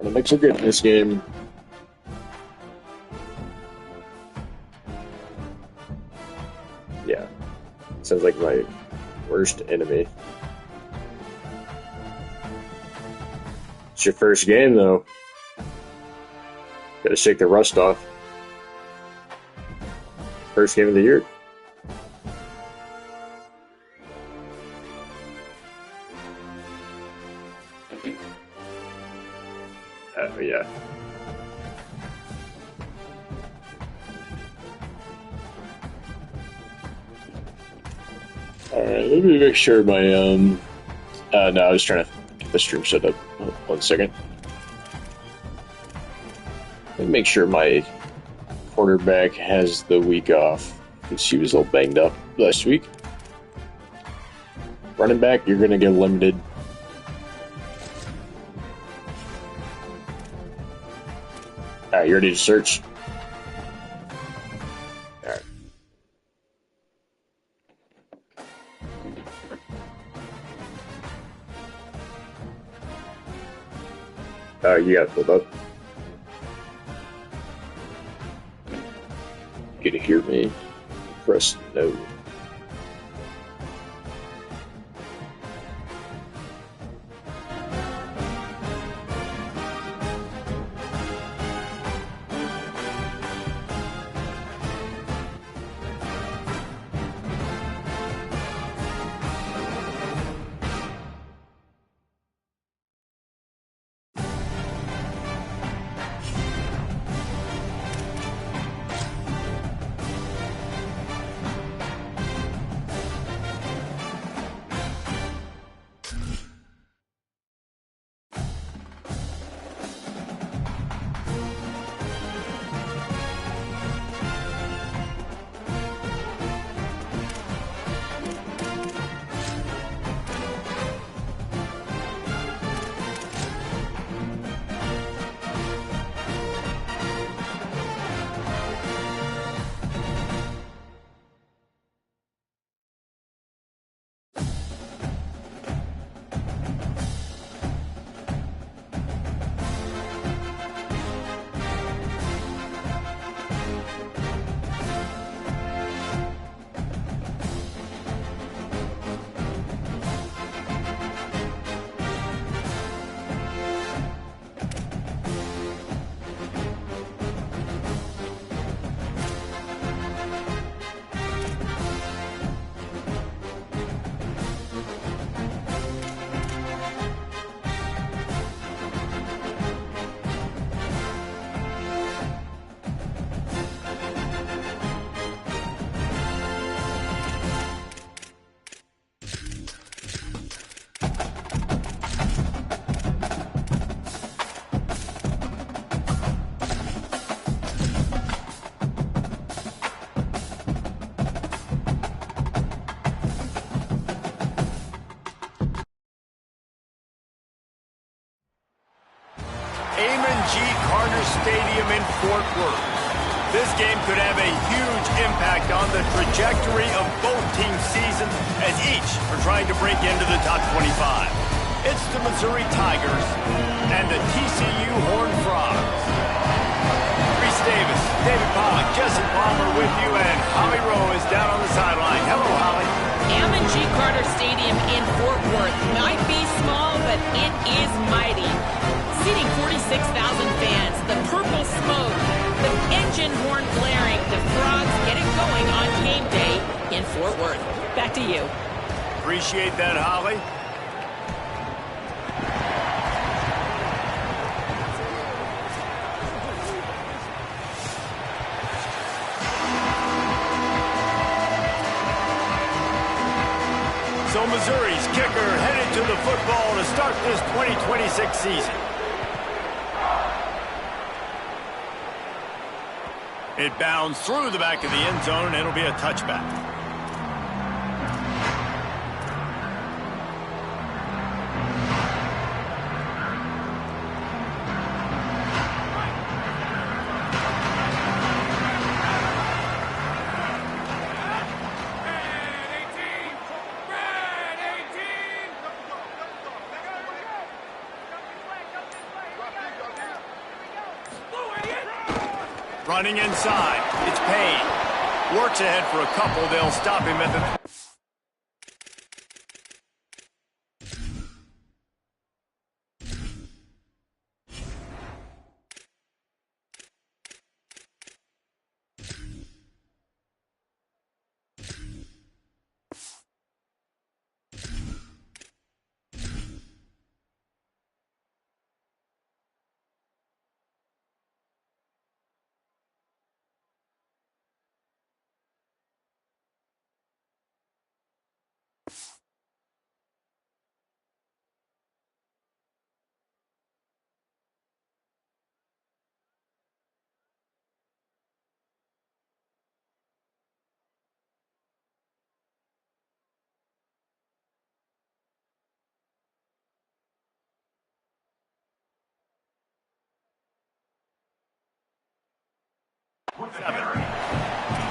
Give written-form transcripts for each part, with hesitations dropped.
The Knicks are good in this game. Yeah. Sounds like my worst enemy. It's your first game, though. Gotta shake the rust off. First game of the year. Oh, yeah. Alright, let me make sure my, no, I was trying to get the stream set up. Oh, 1 second. Let me make sure my quarterback has the week off, because she was all banged up last week. Running back, you're going to get limited. Alright, you ready to search? Alright. You got it pulled up. You can hear me. Press no. Stadium in Fort Worth. This game could have a huge impact on the trajectory of both teams' seasons as each are trying to break into the top 25. It's the Missouri Tigers and the TCU Horned Frogs. Reese Davis, David Pollock, Jesse Palmer with you, and Holly Rowe is down on the sideline. Hello, Holly. Ammon G. Carter Stadium in Fort Worth might be small, but it is mighty. Seating 46,000 fans, the purple smoke, the engine horn blaring, the Frogs get it going on game day in Fort Worth. Back to you. Appreciate that, Holly. So Missouri's kicker headed to the football to start this 2026 season. It bounds through the back of the end zone, and it'll be a touchback. Running inside. It's Payne. Works ahead for a couple. They'll stop him at the...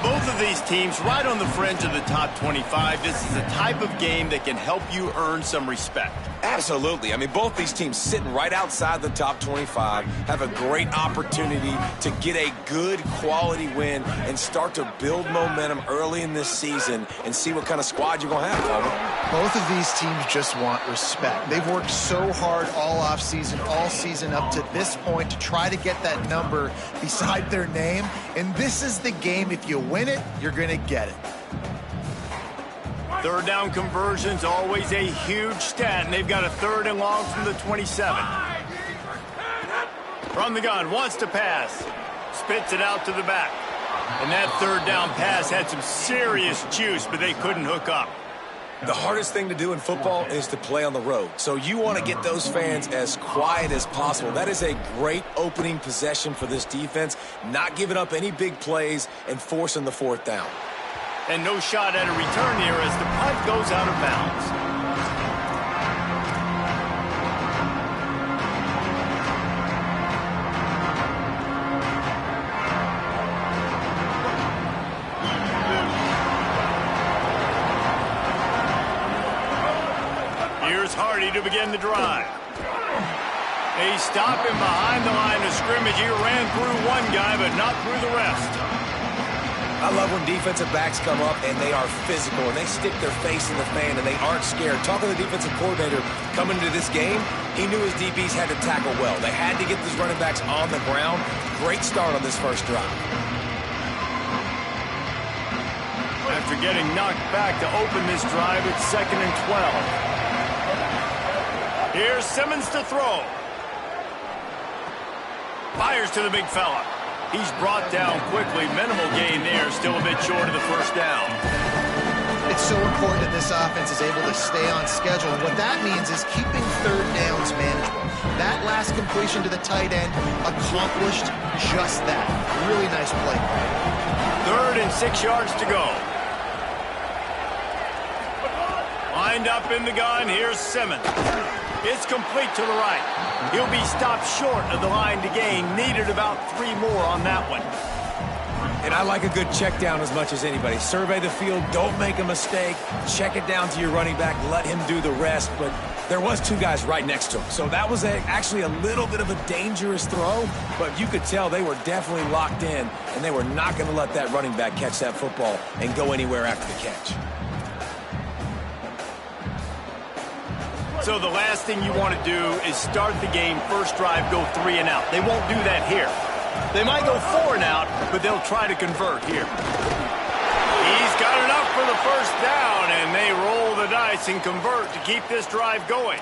Both of these teams right on the fringe of the top 25. This is the type of game that can help you earn some respect. Absolutely. I mean, both these teams sitting right outside the top 25 have a great opportunity to get a good quality win and start to build momentum early in this season and see what kind of squad you're going to have, Palmer. Both of these teams just want respect. They've worked so hard all offseason, all season up to this point to try to get that number beside their name. And this is the game. If you win it, you're going to get it. Third down conversion's always a huge stat, and they've got a 3rd and long from the 27. From the gun, wants to pass. Spits it out to the back. And that 3rd down pass had some serious juice, but they couldn't hook up. The hardest thing to do in football is to play on the road. So you want to get those fans as quiet as possible. That is a great opening possession for this defense, not giving up any big plays and forcing the 4th down. And no shot at a return here as the punt goes out of bounds. Here's Hardy to begin the drive. They stop him behind the line of scrimmage. He ran through one guy, but not through the rest. I love when defensive backs come up and they are physical and they stick their face in the fan and they aren't scared. Talking to the defensive coordinator coming into this game, he knew his DBs had to tackle well. They had to get these running backs on the ground. Great start on this first drive. After getting knocked back to open this drive, it's 2nd and 12. Here's Simmons to throw. Fires to the big fella. He's brought down quickly. Minimal gain there. Still a bit short of the 1st down. It's so important that this offense is able to stay on schedule. And what that means is keeping 3rd downs manageable. That last completion to the tight end accomplished just that. Really nice play. 3rd and 6 yards to go. Lined up in the gun. Here's Simmons. It's complete to the right. He'll be stopped short of the line to gain. Needed about 3 more on that one. And I like a good check down as much as anybody. Survey the field, don't make a mistake, check it down to your running back, let him do the rest. But there was 2 guys right next to him. So that was actually a little bit of a dangerous throw, but you could tell they were definitely locked in, and they were not going to let that running back catch that football and go anywhere after the catch. So the last thing you want to do is start the game, first drive, go 3 and out. They won't do that here. They might go 4 and out, but they'll try to convert here. He's got enough for the 1st down, and they roll the dice and convert to keep this drive going.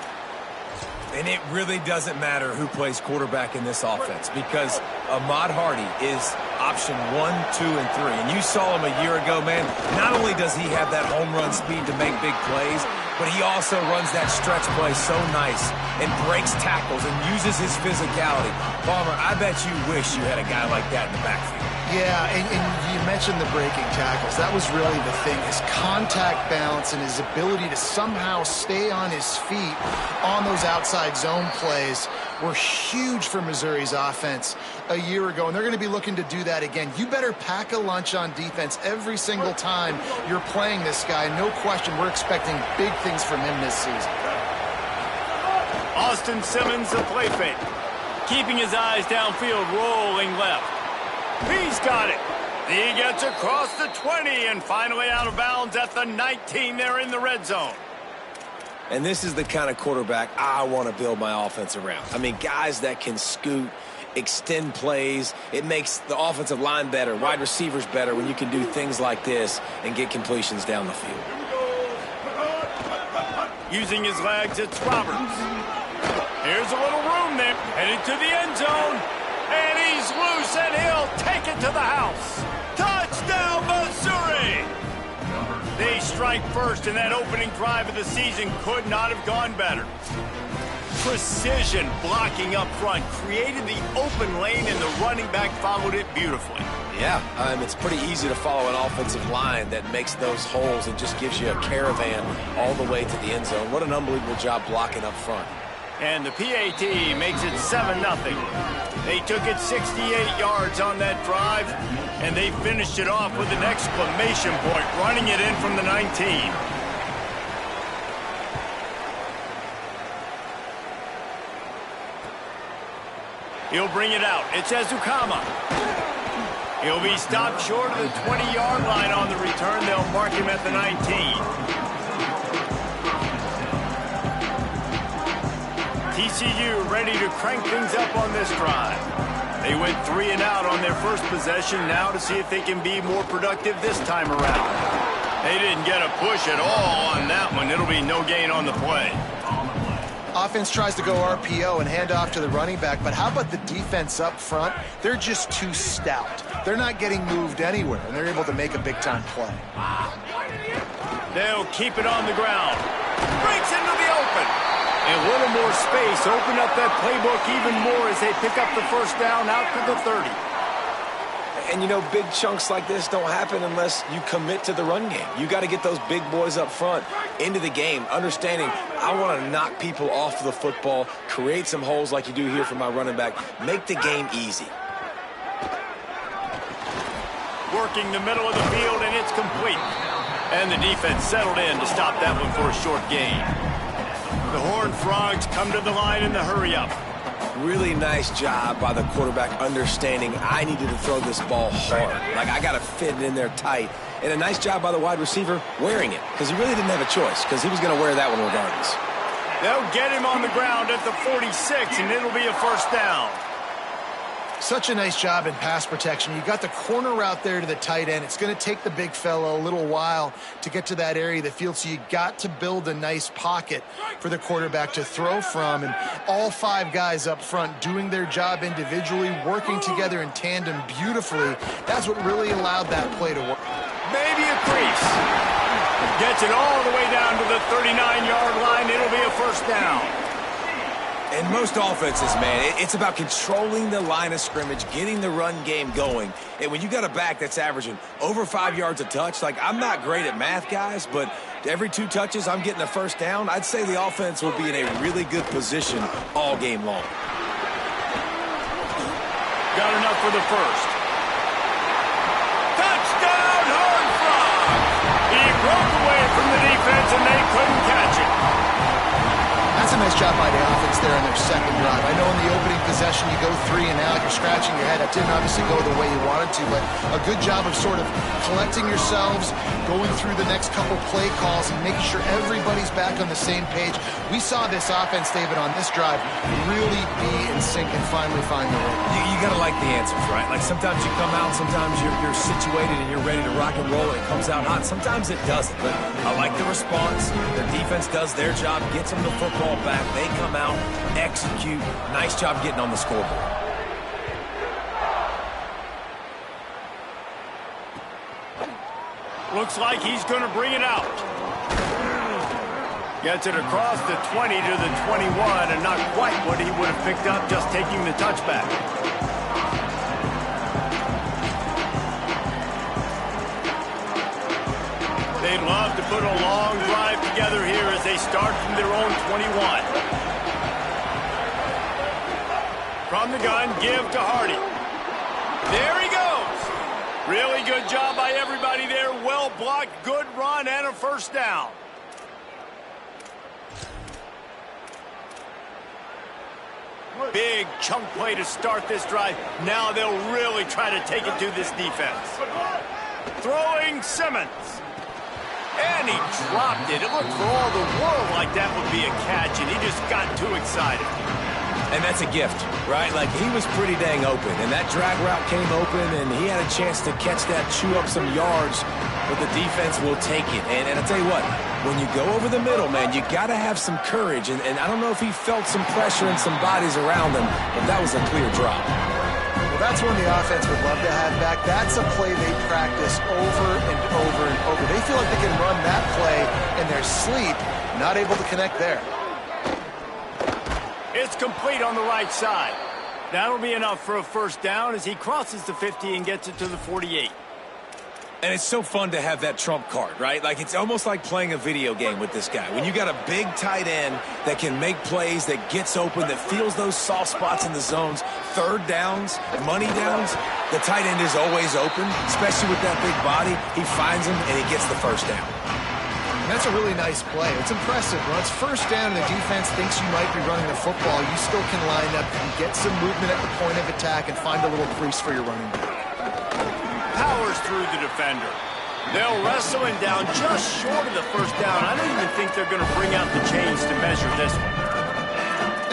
And it really doesn't matter who plays quarterback in this offense because Ahmad Hardy is option 1, 2, and 3. And you saw him a year ago, man. Not only does he have that home run speed to make big plays, but he also runs that stretch play so nice and breaks tackles and uses his physicality. Palmer, I bet you wish you had a guy like that in the backfield. Yeah, and you mentioned the breaking tackles. That was really the thing. His contact balance and his ability to somehow stay on his feet on those outside zone plays were huge for Missouri's offense a year ago, and they're going to be looking to do that again. You better pack a lunch on defense every single time you're playing this guy. No question, we're expecting big things from him this season. Austin Simmons, the play fake. Keeping his eyes downfield, rolling left. He's got it. He gets across the 20 and finally out of bounds at the 19 there in the red zone. And this is the kind of quarterback I want to build my offense around. I mean, guys that can scoot, extend plays. It makes the offensive line better, wide receivers better when you can do things like this and get completions down the field. Using his legs, it's Roberts. Here's a little room there. Headed to the end zone. And he's loose, and he'll take it to the house. Touchdown, Missouri! They strike first, and that opening drive of the season could not have gone better. Precision blocking up front created the open lane, and the running back followed it beautifully. Yeah, it's pretty easy to follow an offensive line that makes those holes and just gives you a caravan all the way to the end zone. What an unbelievable job blocking up front. And the PAT makes it 7-0. They took it 68 yards on that drive, and they finished it off with an exclamation point, running it in from the 19. He'll bring it out. It's Ezukama. He'll be stopped short of the 20-yard line on the return. They'll mark him at the 19. TCU ready to crank things up on this drive. They went 3 and out on their first possession, now to see if they can be more productive this time around. They didn't get a push at all on that one. It'll be no gain on the play. Offense tries to go RPO and hand off to the running back, but how about the defense up front? They're just too stout. They're not getting moved anywhere, and they're able to make a big-time play. They'll keep it on the ground. Breaks into the open. And a little more space. Open up that playbook even more as they pick up the first down out to the 30. And, you know, big chunks like this don't happen unless you commit to the run game. You got to get those big boys up front into the game, understanding I want to knock people off the football, create some holes like you do here for my running back, make the game easy. Working the middle of the field, and it's complete. And the defense settled in to stop that one for a short gain. The Horned Frogs come to the line in the hurry-up. Really nice job by the quarterback understanding I needed to throw this ball hard. Like, I got to fit it in there tight. And a nice job by the wide receiver wearing it, because he really didn't have a choice, because he was going to wear that one regardless. They'll get him on the ground at the 46, and it'll be a first down. Such a nice job in pass protection. You got the corner route there to the tight end. It's going to take the big fella a little while to get to that area of the field, so you got to build a nice pocket for the quarterback to throw from. And all 5 guys up front doing their job individually, working together in tandem beautifully. That's what really allowed that play to work. Maybe a crease. Gets it all the way down to the 39-yard line. It'll be a first down. In most offenses, man, it's about controlling the line of scrimmage, getting the run game going. And when you got a back that's averaging over 5 yards a touch, like, I'm not great at math, guys, but every 2 touches, I'm getting a first down. I'd say the offense will be in a really good position all game long. Got enough for the first. Touchdown, Horned Frogs! He broke away from the defense, and they couldn't catch it. That's a nice job by the offense there on their second drive. I know in the opening possession you go 3 and out, you're scratching your head. That didn't obviously go the way you wanted to, but a good job of sort of collecting yourselves, going through the next couple play calls, and making sure everybody's back on the same page. We saw this offense, David, on this drive really be in sync and finally find the way. You got to like the answers, right? Like, sometimes you come out, sometimes you're situated and you're ready to rock and roll, and it comes out hot. Sometimes it doesn't, but I like the response. The defense does their job, gets them the football back. They come out, execute. Nice job getting on the scoreboard. Looks like he's going to bring it out. Gets it across the 20 to the 21, and not quite what he would have picked up just taking the touchback. They'd love to put a long drive together here as they start from their own 21. From the gun, give to Hardy. There he goes. Really good job by everybody there. Well blocked, good run, and a first down. Big chunk play to start this drive. Now they'll really try to take it to this defense. Throwing Simmons. And he dropped it. It looked for all the world like that would be a catch, and he just got too excited. And that's a gift, right? Like, he was pretty dang open, and that drag route came open, and he had a chance to catch that, chew up some yards, but the defense will take it. And I'll tell you what, when you go over the middle, man, you got to have some courage, and I don't know if he felt some pressure and some bodies around him, but that was a clear drop. Well, that's one the offense would love to have back. That's a play they practice over and over and over. They feel like they can run that play in their sleep, not able to connect there. It's complete on the right side. That'll be enough for a first down as he crosses the 50 and gets it to the 48. And it's so fun to have that trump card, right? Like, it's almost like playing a video game with this guy. When you got a big tight end that can make plays, that gets open, that feels those soft spots in the zones, third downs, money downs, the tight end is always open, especially with that big body. He finds him, and he gets the first down. And that's a really nice play. It's impressive. When it's first down and the defense thinks you might be running the football, you still can line up and get some movement at the point of attack and find a little crease for your running back. Powers through the defender. They'll wrestle him down just short of the first down. I don't even think they're going to bring out the chains to measure this one.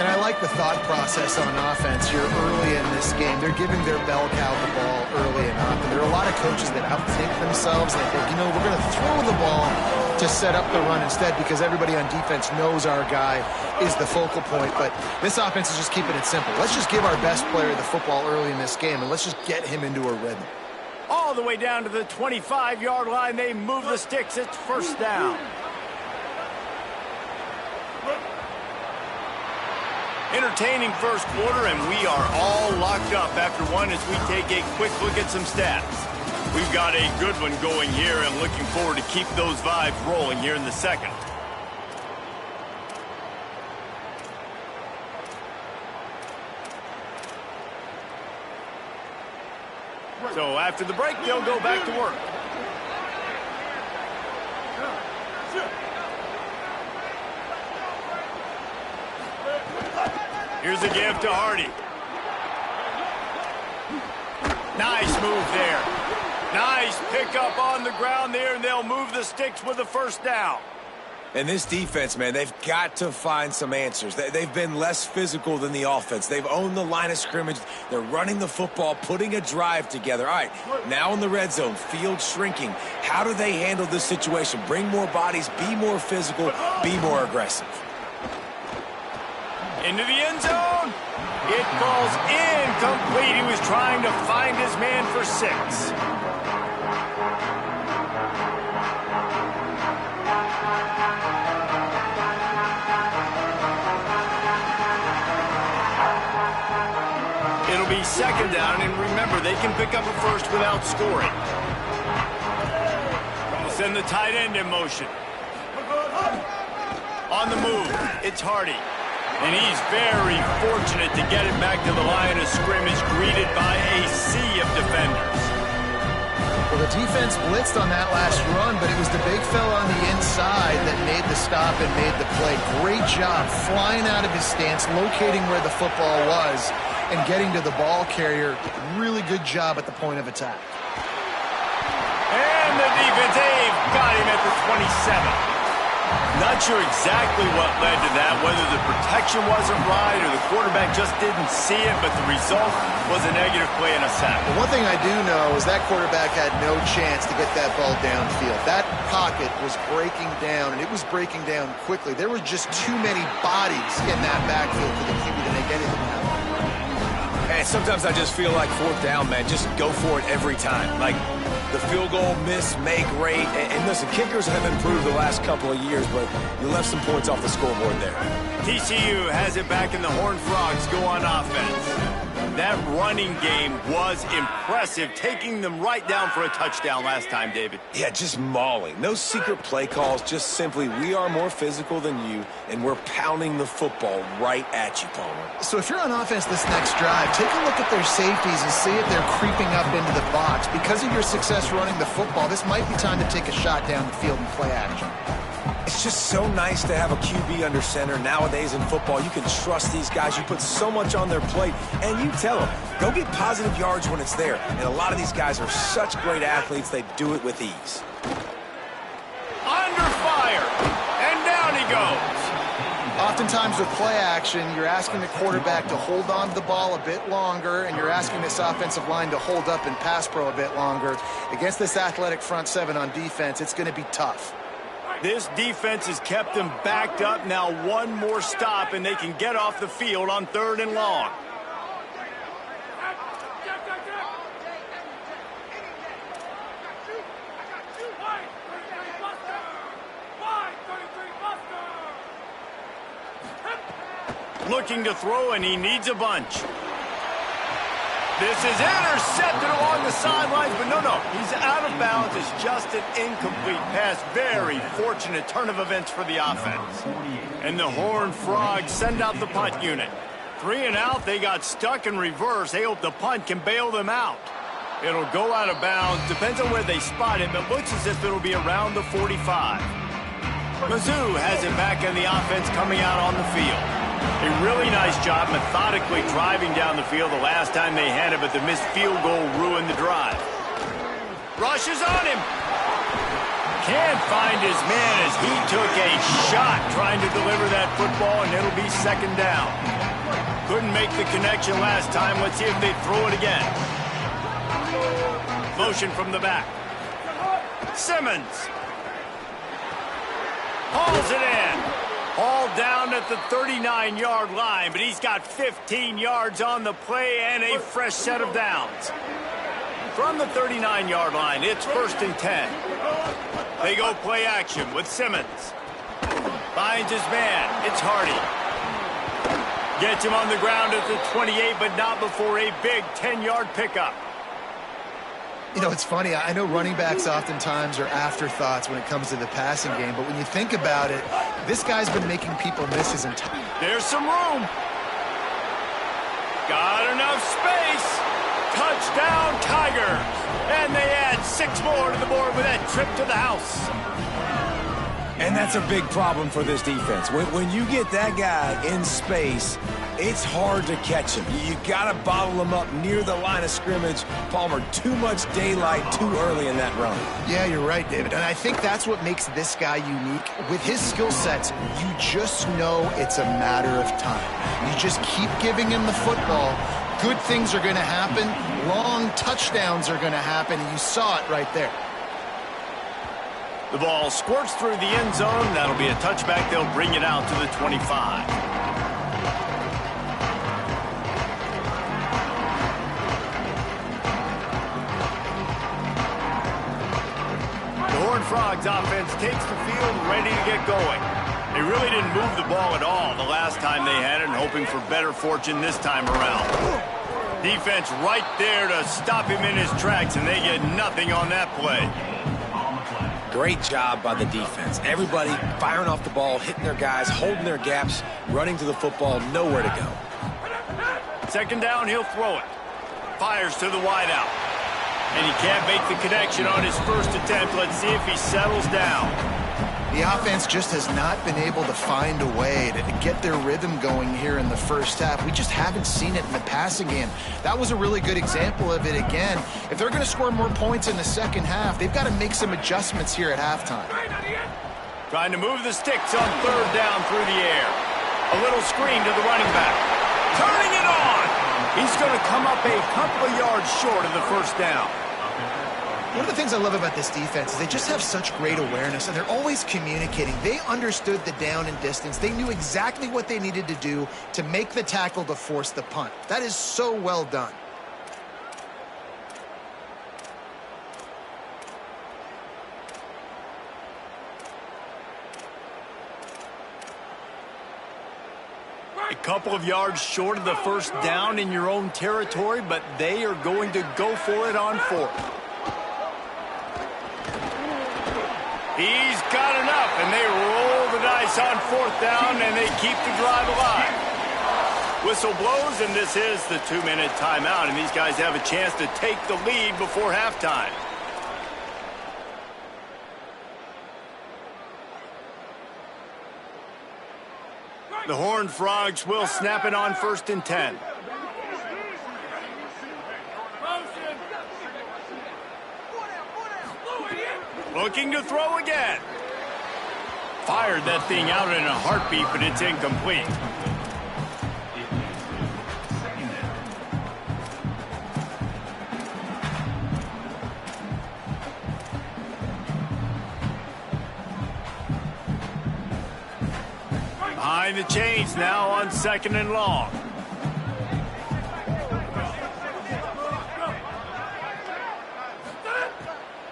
And I like the thought process on offense here early in this game. They're giving their bell cow the ball early enough. And there are a lot of coaches that outthink themselves. They think, you know, we're going to throw the ball to set up the run instead because everybody on defense knows our guy is the focal point. But this offense is just keeping it simple. Let's just give our best player the football early in this game, and let's just get him into a rhythm. All the way down to the 25-yard line. They move the sticks. It's first down. Entertaining first quarter, and we are all locked up after one as we take a quick look at some stats. We've got a good one going here, and looking forward to keep those vibes rolling here in the second. So after the break, they'll go back to work. Here's a give to Hardy. Nice move there. Nice pickup on the ground there, and they'll move the sticks with a first down. And this defense, man, they've got to find some answers. They've been less physical than the offense. They've owned the line of scrimmage. They're running the football, putting a drive together. All right, now in the red zone, field shrinking. How do they handle this situation? Bring more bodies, be more physical, be more aggressive. Into the end zone. It falls incomplete. He was trying to find his man for 6. It'll be second down, and remember, they can pick up a first without scoring. We'll send the tight end in motion. On the move, it's Hardy. And he's very fortunate to get it back to the line of scrimmage, greeted by a sea of defenders. Well, the defense blitzed on that last run, but it was the big fella on the inside that made the stop and made the play. Great job flying out of his stance, locating where the football was, and getting to the ball carrier. Really good job at the point of attack. And the defense, they've got him at the 27. Not sure exactly what led to that, whether the protection wasn't right or the quarterback just didn't see it, but the result was a negative play and a sack. Well, one thing I do know is that quarterback had no chance to get that ball downfield. That pocket was breaking down, and it was breaking down quickly. There were just too many bodies in that backfield for the QB to make anything happen. Hey, sometimes I just feel like fourth down, man. Just go for it every time. Like, the field goal, miss, make, rate. And listen, kickers have improved the last couple of years, but you left some points off the scoreboard there. TCU has it back, and the Horned Frogs go on offense. That running game was impressive, taking them right down for a touchdown last time, David. Yeah, just mauling. No secret play calls, just simply we are more physical than you, and we're pounding the football right at you, Palmer. So if you're on offense this next drive, take a look at their safeties and see if they're creeping up into the box. Because of your success running the football, this might be time to take a shot down the field and play action. It's just so nice to have a QB under center. Nowadays in football, you can trust these guys. You put so much on their plate, and you tell them, go get positive yards when it's there. And a lot of these guys are such great athletes, they do it with ease. Under fire, and down he goes. Oftentimes with play action, you're asking the quarterback to hold on to the ball a bit longer, and you're asking this offensive line to hold up and pass pro a bit longer. Against this athletic front seven on defense, it's going to be tough. This defense has kept them backed up. Now one more stop, and they can get off the field on 3rd and long. Looking to throw, and he needs a bunch. This is intercepted along the sidelines, but no, he's out of bounds. It's just an incomplete pass. Very fortunate turn of events for the offense. And the Horned Frogs send out the punt unit. 3 and out, they got stuck in reverse. They hope the punt can bail them out. It'll go out of bounds. Depends on where they spot it, but looks as if it'll be around the 45. Mizzou has it back in the offense coming out on the field. A really nice job methodically driving down the field the last time they had it, but the missed field goal ruined the drive. Rushes on him. Can't find his man as he took a shot trying to deliver that football, and it'll be 2nd down. Couldn't make the connection last time. Let's see if they throw it again. Motion from the back. Simmons. Hauls it in. All down at the 39-yard line, but he's got 15 yards on the play and a fresh set of downs. From the 39-yard line, it's 1st and 10. They go play action with Simmons. Finds his man. It's Hardy. Gets him on the ground at the 28, but not before a big 10-yard pickup. You know, it's funny. I know running backs oftentimes are afterthoughts when it comes to the passing game, but when you think about it, this guy's been making people miss his entire... There's some room. Got enough space. Touchdown, Tigers. And they add 6 more to the board with that trip to the house. And that's a big problem for this defense. When you get that guy in space, it's hard to catch him. You got to bottle him up near the line of scrimmage. Palmer, too much daylight too early in that run. Yeah, you're right, David. And I think that's what makes this guy unique. With his skill sets, you just know it's a matter of time. You just keep giving him the football. Good things are going to happen. Long touchdowns are going to happen. And you saw it right there. The ball squirts through the end zone. That'll be a touchback. They'll bring it out to the 25. Frogs offense takes the field ready to get going. They really didn't move the ball at all the last time they had it, and hoping for better fortune this time around. Defense right there to stop him in his tracks, and they get nothing on that play. Great job by the defense. Everybody firing off the ball, hitting their guys, holding their gaps, running to the football, nowhere to go. 2nd down, he'll throw it. Fires to the wideout. And he can't make the connection on his first attempt. Let's see if he settles down. The offense just has not been able to find a way to get their rhythm going here in the first half. We just haven't seen it in the passing game. That was a really good example of it again. If they're going to score more points in the second half, they've got to make some adjustments here at halftime. Trying to move the sticks on 3rd down through the air. A little screen to the running back. Turning it on! He's going to come up a couple of yards short of the 1st down. One of the things I love about this defense is they just have such great awareness, and they're always communicating. They understood the down and distance. They knew exactly what they needed to do to make the tackle to force the punt. That is so well done. A couple of yards short of the 1st down in your own territory, but they are going to go for it on 4th. He's got enough, and they roll the dice on 4th down, and they keep the drive alive. Whistle blows, and this is the 2-minute timeout, and these guys have a chance to take the lead before halftime. The Horned Frogs will snap it on 1st and 10. Looking to throw again. Fired that thing out in a heartbeat, but it's incomplete. Behind the chains now on 2nd and long.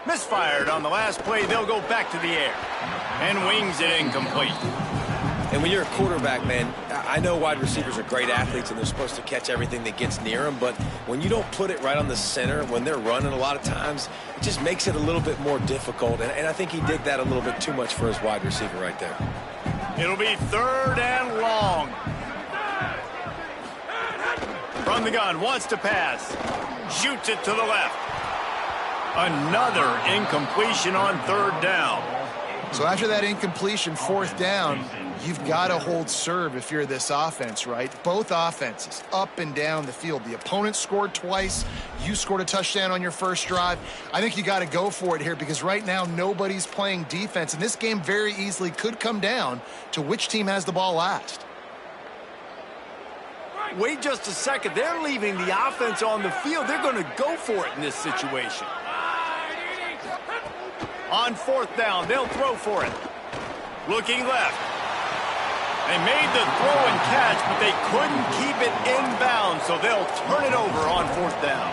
Misfired on the last play. They'll go back to the air. And wings it incomplete. And when you're a quarterback, man, I know wide receivers are great athletes and they're supposed to catch everything that gets near them, but when you don't put it right on the center, when they're running a lot of times, it just makes it a little bit more difficult. And I think he did that a little bit too much for his wide receiver right there. It'll be 3rd and long. From the gun, wants to pass. Shoots it to the left. Another incompletion on 3rd down. So after that incompletion, 4th down, you've got to hold serve if you're this offense, right? Both offenses up and down the field. The opponent scored twice. You scored a touchdown on your first drive. I think you got to go for it here because right now nobody's playing defense. And this game very easily could come down to which team has the ball last. Wait just a second. They're leaving the offense on the field. They're going to go for it in this situation. On 4th down, they'll throw for it. Looking left. They made the throw and catch, but they couldn't keep it inbounds, so they'll turn it over on 4th down.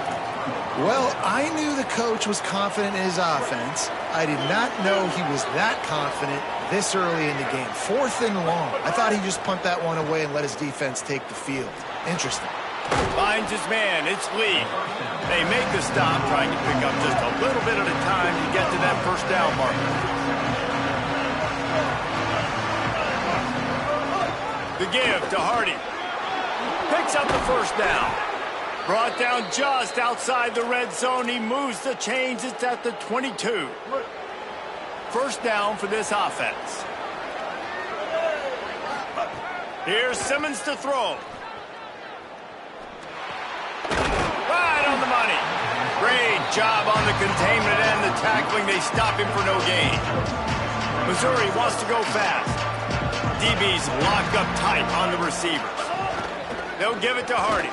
Well, I knew the coach was confident in his offense. I did not know he was that confident this early in the game. 4th and long. I thought he'd just punt that one away and let his defense take the field. Interesting. Finds his man. It's Lee. They make the stop, trying to pick up just a little bit at a time to get to that 1st down marker. The give to Hardy. Picks up the 1st down. Brought down just outside the red zone. He moves the chains. It's at the 22. 1st down for this offense. Here's Simmons to throw. Right on the money. Great job on the containment and the tackling. They stop him for no gain. Missouri wants to go fast. DB's locked up tight on the receivers. They'll give it to Hardy.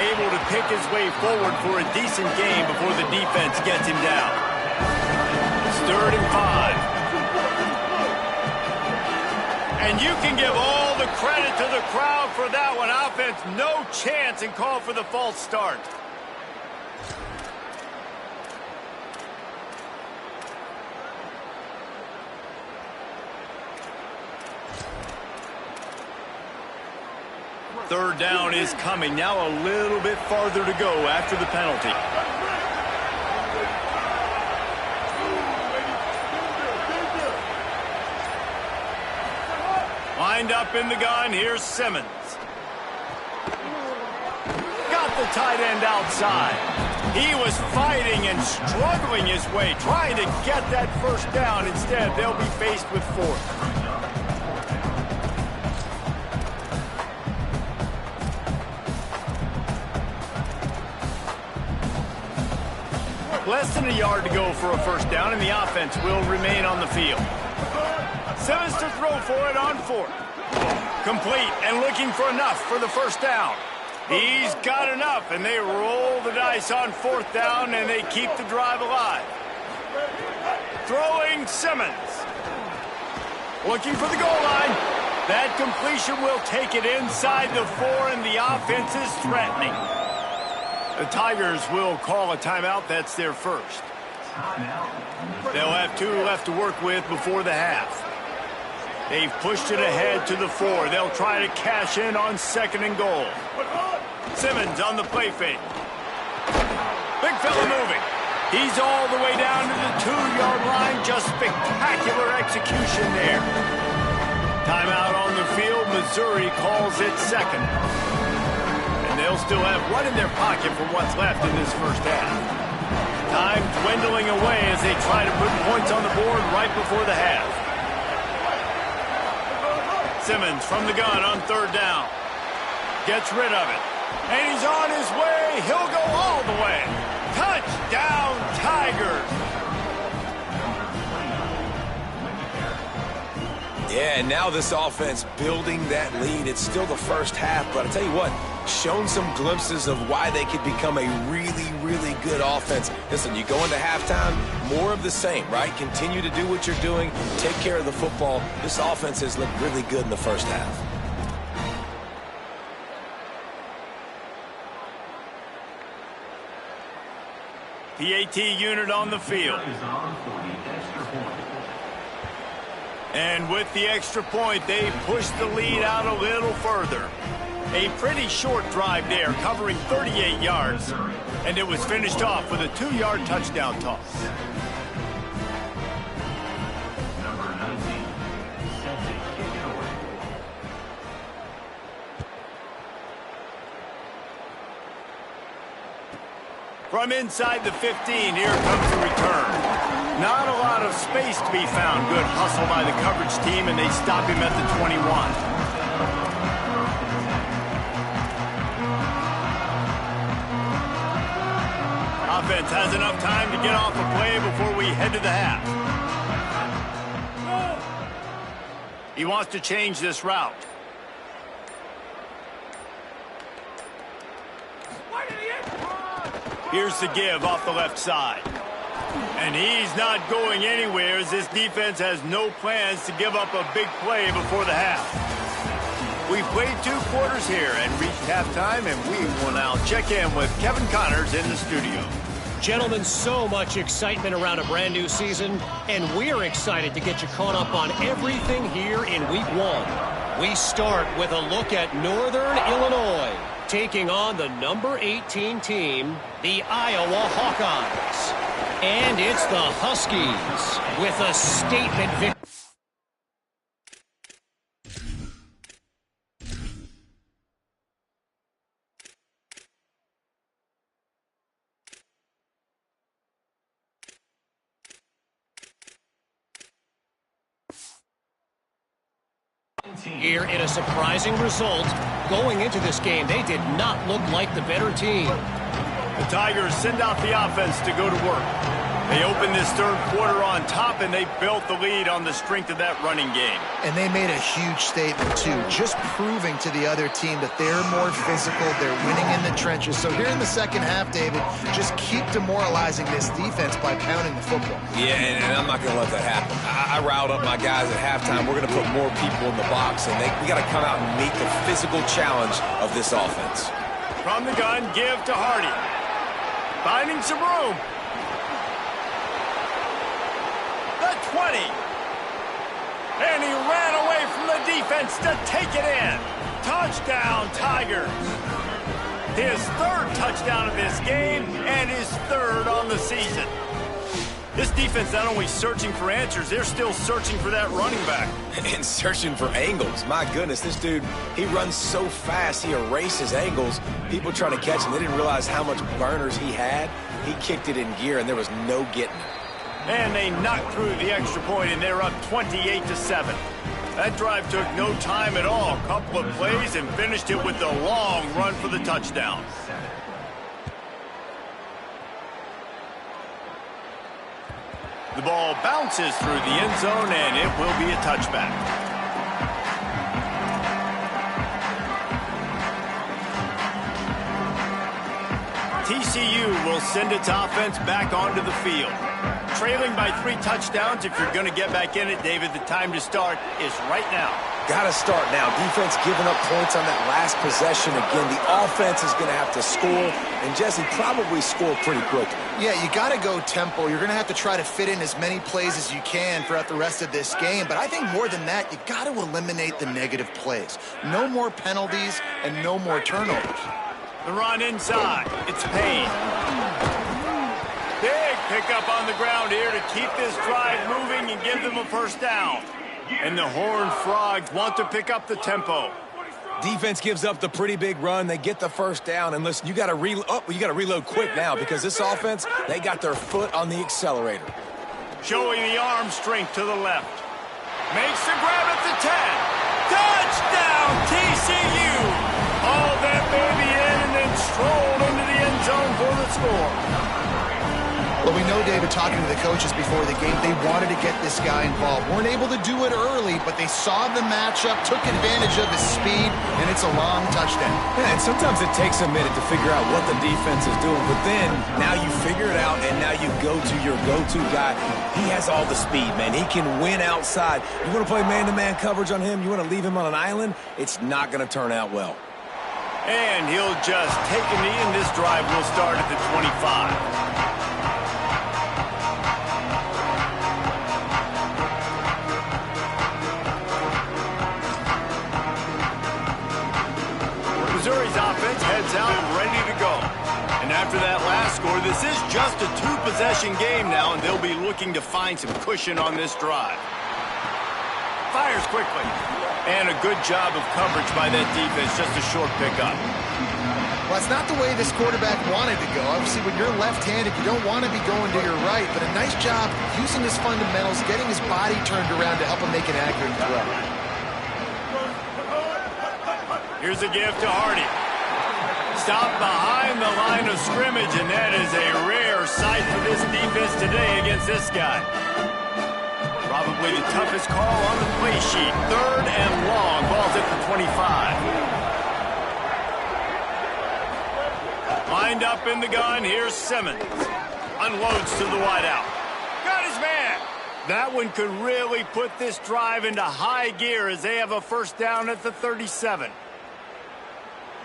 Able to pick his way forward for a decent game before the defense gets him down. It's 3rd and 5. And you can give all the credit to the crowd for that one. Offense, no chance, and call for the false start. Third down is coming. Now a little bit farther to go after the penalty. Lined up in the gun. Here's Simmons. Got the tight end outside. He was fighting and struggling his way, trying to get that 1st down. Instead, they'll be faced with 4th. Less than a yard to go for a 1st down, and the offense will remain on the field. Simmons to throw for it on 4th. Complete and looking for enough for the 1st down. He's got enough, and they roll the dice on 4th down, and they keep the drive alive. Throwing Simmons. Looking for the goal line. That completion will take it inside the 4, and the offense is threatening. The Tigers will call a timeout. That's their first. They'll have 2 left to work with before the half. They've pushed it ahead to the 4. They'll try to cash in on 2nd and goal. Simmons on the play fake. Big fella moving. He's all the way down to the 2-yard line. Just spectacular execution there. Timeout on the field. Missouri calls it 2nd. And they'll still have one in their pocket for what's left in this 1st half. Time dwindling away as they try to put points on the board right before the half. Simmons from the gun on third down. Gets rid of it. And he's on his way. He'll go all the way. Touchdown, Tigers. Yeah, and now this offense building that lead. It's still the first half, but I'll tell you what, shown some glimpses of why they could become a really, really good offense. Listen, you go into halftime, more of the same, right? Continue to do what you're doing, take care of the football. This offense has looked really good in the first half. PAT unit on the field. And with the extra point, they push the lead out a little further. A pretty short drive there, covering 38 yards. And it was finished off with a 2-yard touchdown toss. From inside the 15, here comes the return. Not a lot of space to be found. Good hustle by the coverage team, and they stop him at the 21. Offense has enough time to get off a play before we head to the half. He wants to change this route. Here's the give off the left side. And he's not going anywhere as this defense has no plans to give up a big play before the half. We played 2 quarters here and reached halftime, and we will now check in with Kevin Connors in the studio. Gentlemen, so much excitement around a brand new season, and we're excited to get you caught up on everything here in Week 1. We start with a look at Northern Illinois, taking on the number 18 team, the Iowa Hawkeyes. And it's the Huskies with a statement victory. Here in a surprising result, going into this game, they did not look like the better team. The Tigers send out the offense to go to work. They opened this third quarter on top, and they built the lead on the strength of that running game. And they made a huge statement, too, just proving to the other team that they're more physical, they're winning in the trenches. So here in the second half, David, just keep demoralizing this defense by pounding the football. Yeah, and I'm not going to let that happen. I riled up my guys at halftime. We're going to put more people in the box, and we got to come out and meet the physical challenge of this offense. From the gun, give to Hardy. Finding some room. The 20. And he ran away from the defense to take it in. Touchdown, Tigers. His 3rd touchdown of this game and his 3rd on the season. This defense not only searching for answers, they're still searching for that running back. And searching for angles. My goodness, this dude, he runs so fast, he erases angles. People trying to catch him, they didn't realize how much burners he had. He kicked it in gear, and there was no getting it. And they knocked through the extra point, and they're up 28-7. That drive took no time at all. A couple of plays and finished it with a long run for the touchdown. The ball bounces through the end zone, and it will be a touchback. TCU will send its offense back onto the field. Trailing by 3 touchdowns, if you're going to get back in it, David, the time to start is right now. Got to start now. Defense giving up points on that last possession. Again, the offense is going to have to score, and Jesse probably score pretty quickly. Yeah, you got to go tempo. You're going to have to try to fit in as many plays as you can throughout the rest of this game. But I think more than that, you got to eliminate the negative plays. No more penalties and no more turnovers. The run inside. It's Payne. Big pickup on the ground here to keep this drive moving and give them a first down. And the Horned Frogs want to pick up the tempo. Defense gives up the pretty big run. They get the first down. And listen, you got to reload quick now because this offense, they got their foot on the accelerator. Showing the arm strength to the left. Makes the grab at the 10. Touchdown, TCU! All that baby in and then strolled into the end zone for the score. Well, we know, David, talking to the coaches before the game, they wanted to get this guy involved. Weren't able to do it early, but they saw the matchup, took advantage of his speed, and it's a long touchdown. Yeah, and sometimes it takes a minute to figure out what the defense is doing, but then now you figure it out, and now you go to your go-to guy. He has all the speed, man. He can win outside. You want to play man-to-man coverage on him? You want to leave him on an island? It's not going to turn out well. And he'll just take a knee, and this drive will start at the 25. Missouri's offense heads out ready to go. And after that last score, this is just a two-possession game now, and they'll be looking to find some cushion on this drive. Fires quickly. And a good job of coverage by that defense, just a short pickup. Well, that's not the way this quarterback wanted to go. Obviously, when you're left-handed, you don't want to be going to your right, but a nice job using his fundamentals, getting his body turned around to help him make an accurate throw. Here's a give to Hardy. Stopped behind the line of scrimmage, and that is a rare sight for this defense today against this guy. Probably the toughest call on the play sheet. 3rd and long. Ball's at the 25. Lined up in the gun. Here's Simmons. Unloads to the wideout. Got his man. That one could really put this drive into high gear as they have a first down at the 37.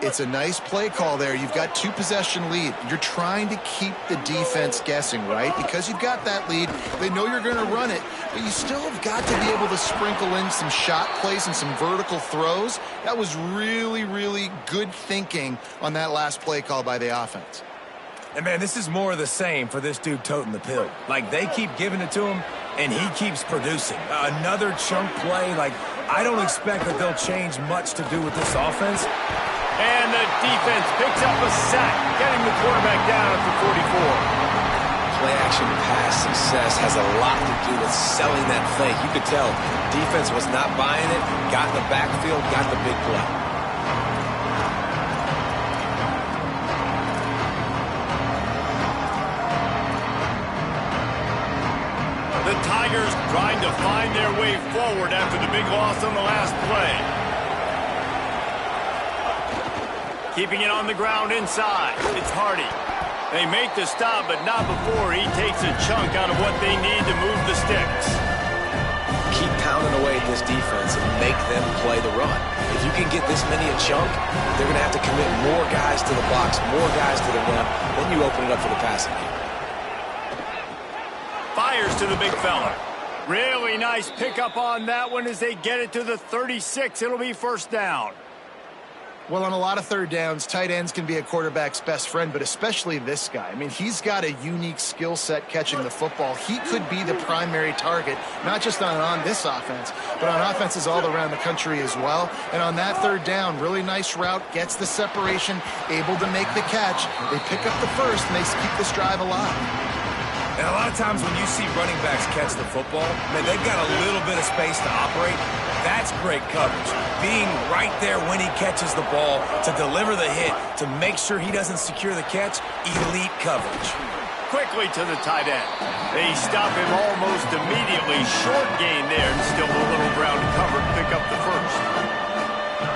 It's a nice play call there. You've got two-possession lead. You're trying to keep the defense guessing, right? Because you've got that lead. They know you're going to run it, but you still have got to be able to sprinkle in some shot plays and some vertical throws. That was really, really good thinking on that last play call by the offense. And, man, this is more of the same for this dude toting the pill. Like, they keep giving it to him, and he keeps producing. Another chunk play. Like, I don't expect that they'll change much to do with this offense. And the defense picks up a sack, getting the quarterback down at the 44. Play-action pass success has a lot to do with selling that fake. You could tell defense was not buying it, got in the backfield, got the big play. The Tigers trying to find their way forward after the big loss on the last play. Keeping it on the ground inside. It's Hardy. They make the stop, but not before he takes a chunk out of what they need to move the sticks. Keep pounding away at this defense and make them play the run. If you can get this many a chunk, they're going to have to commit more guys to the box, more guys to the run. Then you open it up for the passing game. Fires to the big fella. Really nice pickup on that one as they get it to the 36. It'll be first down. Well, on a lot of third downs, tight ends can be a quarterback's best friend, but especially this guy. I mean, he's got a unique skill set catching the football. He could be the primary target, not just on this offense, but on offenses all around the country as well. And on that third down, really nice route, gets the separation, able to make the catch. They pick up the first, and they keep this drive alive. And a lot of times when you see running backs catch the football, man, they've got a little bit of space to operate. That's great coverage. Being right there when he catches the ball to deliver the hit, to make sure he doesn't secure the catch, elite coverage. Quickly to the tight end. They stop him almost immediately. Short gain there, and still a little ground to cover to pick up the first.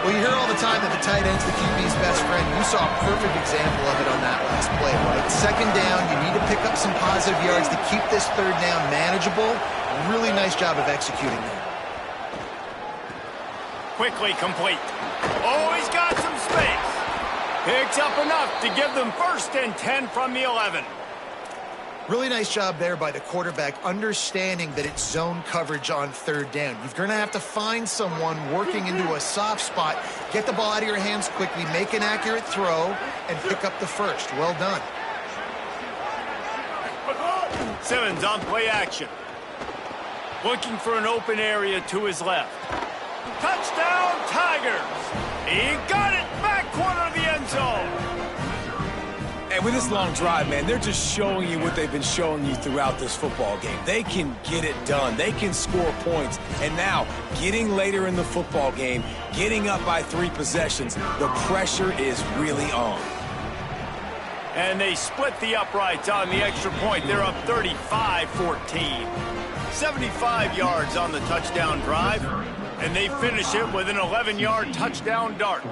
Well, you hear all the time that the tight end's the QB's best friend. You saw a perfect example of it on that last play, right? Second down, you need to pick up some positive yards to keep this third down manageable. Really nice job of executing that. Quickly complete. Oh, he's got some space. Picks up enough to give them 1st and 10 from the 11. Really nice job there by the quarterback, understanding that it's zone coverage on third down. You're going to have to find someone working into a soft spot, get the ball out of your hands quickly, make an accurate throw, and pick up the first. Well done. Simmons on play action. Looking for an open area to his left. Touchdown, Tigers! He got it back corner of the end zone. And And with this long drive, man, they're just showing you what they've been showing you throughout this football game. They can get it done. They can score points. And now, getting later in the football game, getting up by 3 possessions, the pressure is really on. And they split the uprights on the extra point. They're up 35-14. 75 yards on the touchdown drive. And they finish it with an 11-yard touchdown dart.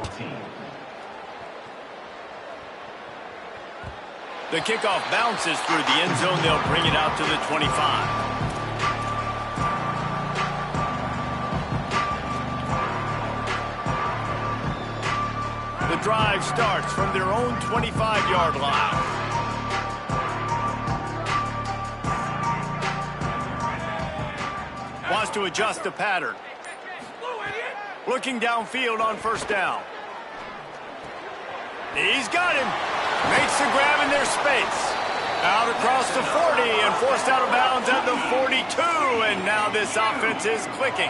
The kickoff bounces through the end zone. They'll bring it out to the 25. The drive starts from their own 25-yard line. Wants to adjust the pattern. Looking downfield on first down. He's got him. Makes the grab in their space. Out across the 40 and forced out of bounds at the 42. And now this offense is clicking.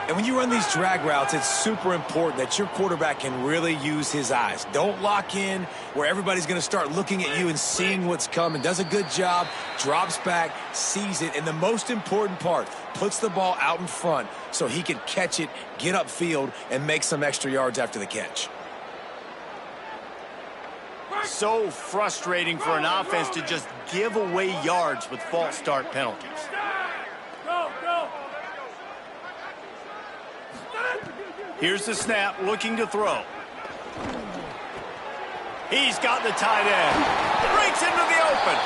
And when you run these drag routes, it's super important that your quarterback can really use his eyes. Don't lock in where everybody's going to start looking at you and seeing what's coming. Does a good job, drops back, sees it, and the most important part, puts the ball out in front so he can catch it, get upfield, and make some extra yards after the catch. So frustrating for an offense to just give away yards with false start penalties. Here's the snap, looking to throw. He's got the tight end. Breaks into the open.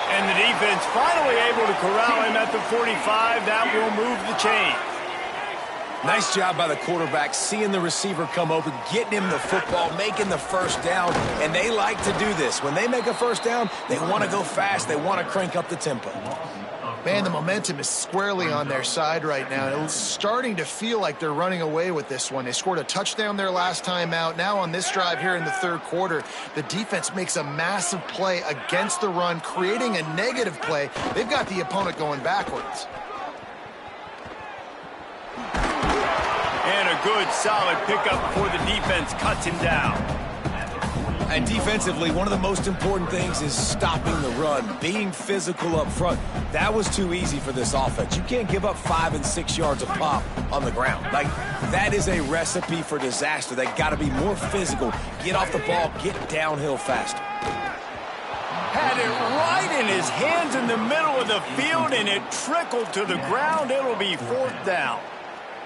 And the defense finally able to corral him at the 45. That will move the chain. Nice job by the quarterback, seeing the receiver come open, getting him the football, making the first down. And they like to do this. When they make a first down, they want to go fast. They want to crank up the tempo. Man, the momentum is squarely on their side right now. It's starting to feel like they're running away with this one. They scored a touchdown their last time out. Now on this drive here in the third quarter, the defense makes a massive play against the run, creating a negative play. They've got the opponent going backwards. And a good, solid pickup before the defense cuts him down. And defensively, one of the most important things is stopping the run, being physical up front. That was too easy for this offense. You can't give up 5 and 6 yards of pop on the ground. Like, that is a recipe for disaster. They got to be more physical, get off the ball, get downhill faster. Had it right in his hands in the middle of the field, and it trickled to the ground. It'll be 4th down.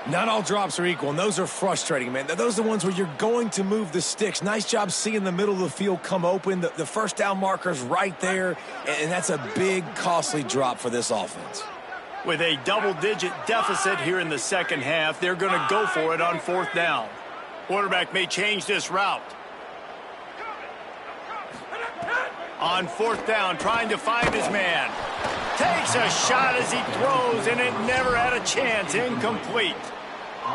Not all drops are equal, and those are frustrating, man. Those are the ones where you're going to move the sticks. Nice job seeing the middle of the field come open. The first down marker's right there, and that's a big, costly drop for this offense. With a double-digit deficit here in the second half, they're going to go for it on 4th down. Quarterback may change this route. On 4th down, trying to find his man. Takes a shot as he throws, and it never had a chance. Incomplete.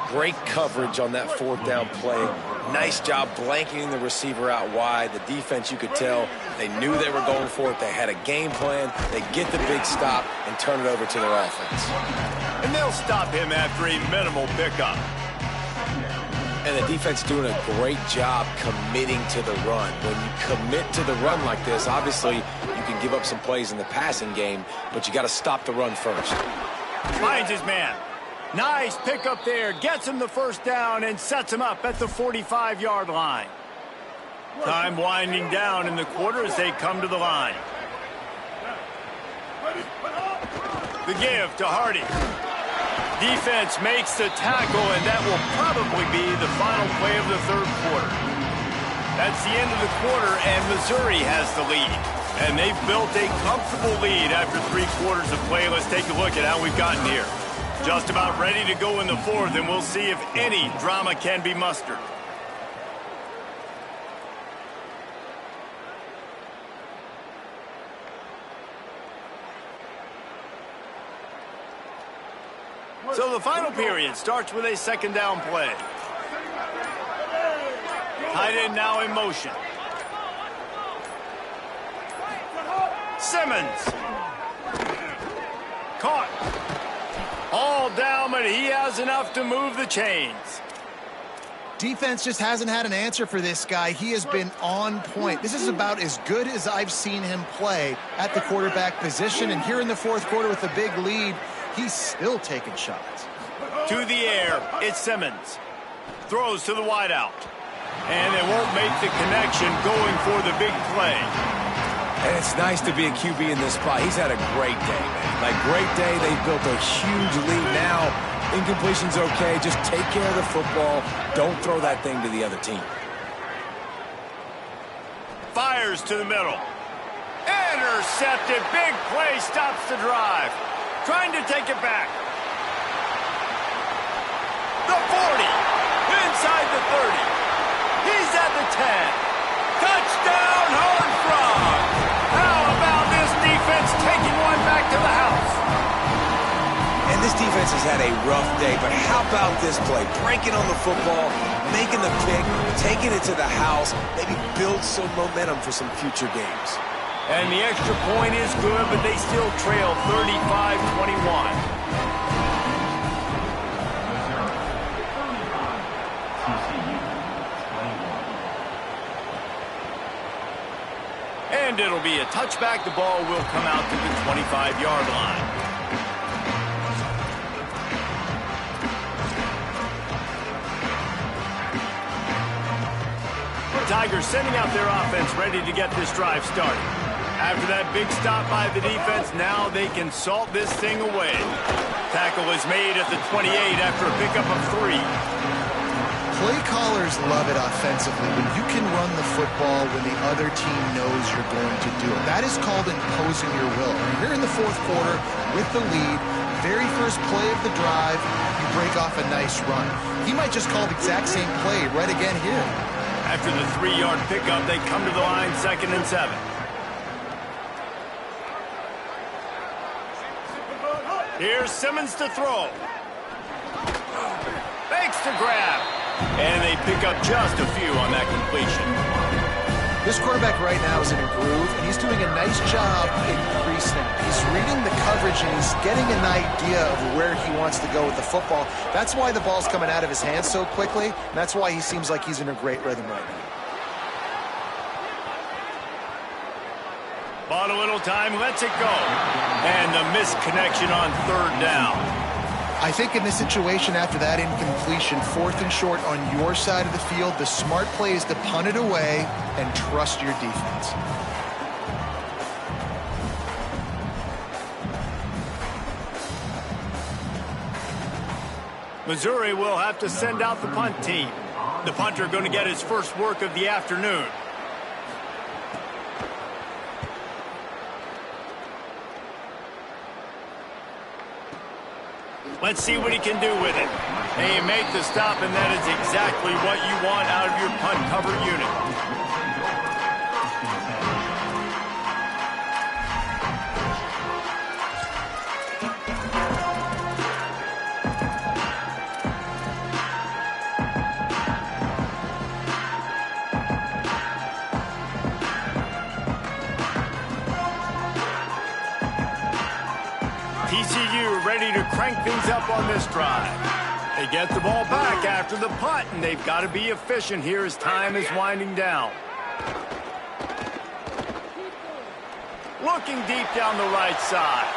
Great coverage on that 4th down play. Nice job blanketing the receiver out wide. The defense, you could tell, they knew they were going for it. They had a game plan. They get the big stop and turn it over to their offense. And they'll stop him after a minimal pickup. And the defense doing a great job committing to the run. When you commit to the run like this, obviously you can give up some plays in the passing game, but you got to stop the run first. Finds his man. Nice pickup there. Gets him the first down and sets him up at the 45-yard line. Time winding down in the quarter as they come to the line. The give to Hardy. Defense makes the tackle, and that will probably be the final play of the third quarter. That's the end of the quarter, and Missouri has the lead. And they've built a comfortable lead after 3 quarters of play. Let's take a look at how we've gotten here. Just about ready to go in the 4th, and we'll see if any drama can be mustered. So the final period starts with a 2nd down play. Tight end now in motion. Simmons. Caught. All down, but he has enough to move the chains. Defense just hasn't had an answer for this guy. He has been on point. This is about as good as I've seen him play at the quarterback position. And here in the fourth quarter with a big lead, he's still taking shots. To the air, it's Simmons. Throws to the wideout. And they won't make the connection going for the big play. And it's nice to be a QB in this spot. He's had a great day, man. Like, great day. They built a huge lead. Now, incompletion's okay. Just take care of the football. Don't throw that thing to the other team. Fires to the middle. Intercepted. Big play stops the drive. Trying to take it back. The 40. Inside the 30. He's at the 10. Touchdown, Horned Frogs. How about this defense taking one back to the house? And this defense has had a rough day, but how about this play? Breaking on the football, making the pick, taking it to the house, maybe build some momentum for some future games. And the extra point is good, but they still trail 35-21. And it'll be a touchback. The ball will come out to the 25-yard line. The Tigers sending out their offense ready to get this drive started. After that big stop by the defense, now they can salt this thing away. Tackle is made at the 28 after a pickup of 3. Play callers love it offensively when you can run the football when the other team knows you're going to do it. That is called imposing your will. And here in the fourth quarter with the lead, very first play of the drive, you break off a nice run. He might just call the exact same play right again here. After the 3-yard pickup, they come to the line 2nd and 7. Here's Simmons to throw. Fakes to grab. And they pick up just a few on that completion. This quarterback right now is in a groove, and he's doing a nice job increasing. He's reading the coverage, and he's getting an idea of where he wants to go with the football. That's why the ball's coming out of his hands so quickly, and that's why he seems like he's in a great rhythm right now. Bought a little time, lets it go. And the misconnection on 3rd down. I think in this situation after that incompletion, 4th and short on your side of the field, the smart play is to punt it away and trust your defense. Missouri will have to send out the punt team. The punter going to get his first work of the afternoon. Let's see what he can do with it. They make the stop, and that is exactly what you want out of your punt cover unit. TCU ready to crank things up on this drive. They get the ball back after the punt, and they've got to be efficient here as time is winding down. Looking deep down the right side.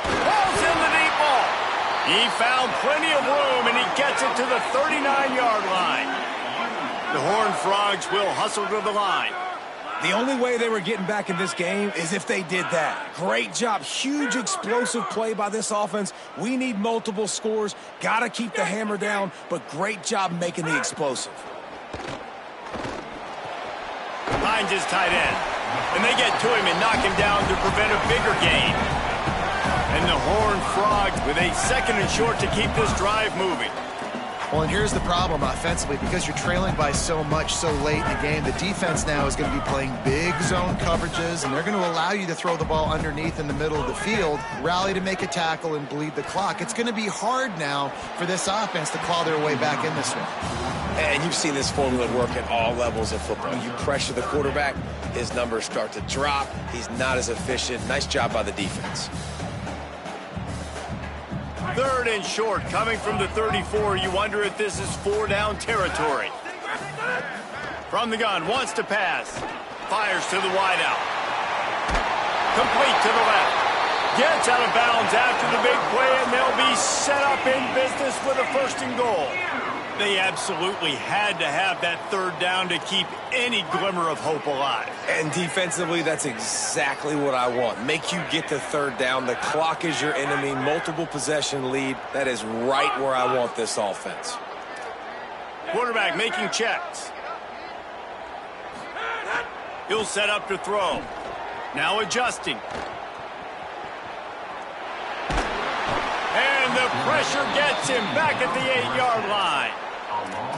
Ball's in the deep ball. He found plenty of room, and he gets it to the 39-yard line. The Horned Frogs will hustle to the line. The only way they were getting back in this game is if they did that. Great job. Huge explosive play by this offense. We need multiple scores. Got to keep the hammer down, but great job making the explosive. Finds his tight end. And they get to him and knock him down to prevent a bigger gain. And the Horned Frogs with a 2nd and short to keep this drive moving. Well, and here's the problem offensively. Because you're trailing by so much so late in the game, the defense now is going to be playing big zone coverages, and they're going to allow you to throw the ball underneath in the middle of the field, rally to make a tackle, and bleed the clock. It's going to be hard now for this offense to claw their way back in this one. And you've seen this formula work at all levels of football. You pressure the quarterback, his numbers start to drop. He's not as efficient. Nice job by the defense. Third and short, coming from the 34. You wonder if this is 4-down territory. From the gun, wants to pass. Fires to the wideout. Complete to the left. Gets out of bounds after the big play, and they'll be set up in business with a 1st and goal. They absolutely had to have that 3rd down to keep any glimmer of hope alive. And defensively, that's exactly what I want. Make you get the 3rd down. The clock is your enemy. Multiple possession lead. That is right where I want this offense. Quarterback making checks. He'll set up to throw. Now adjusting. And the pressure gets him back at the 8-yard line.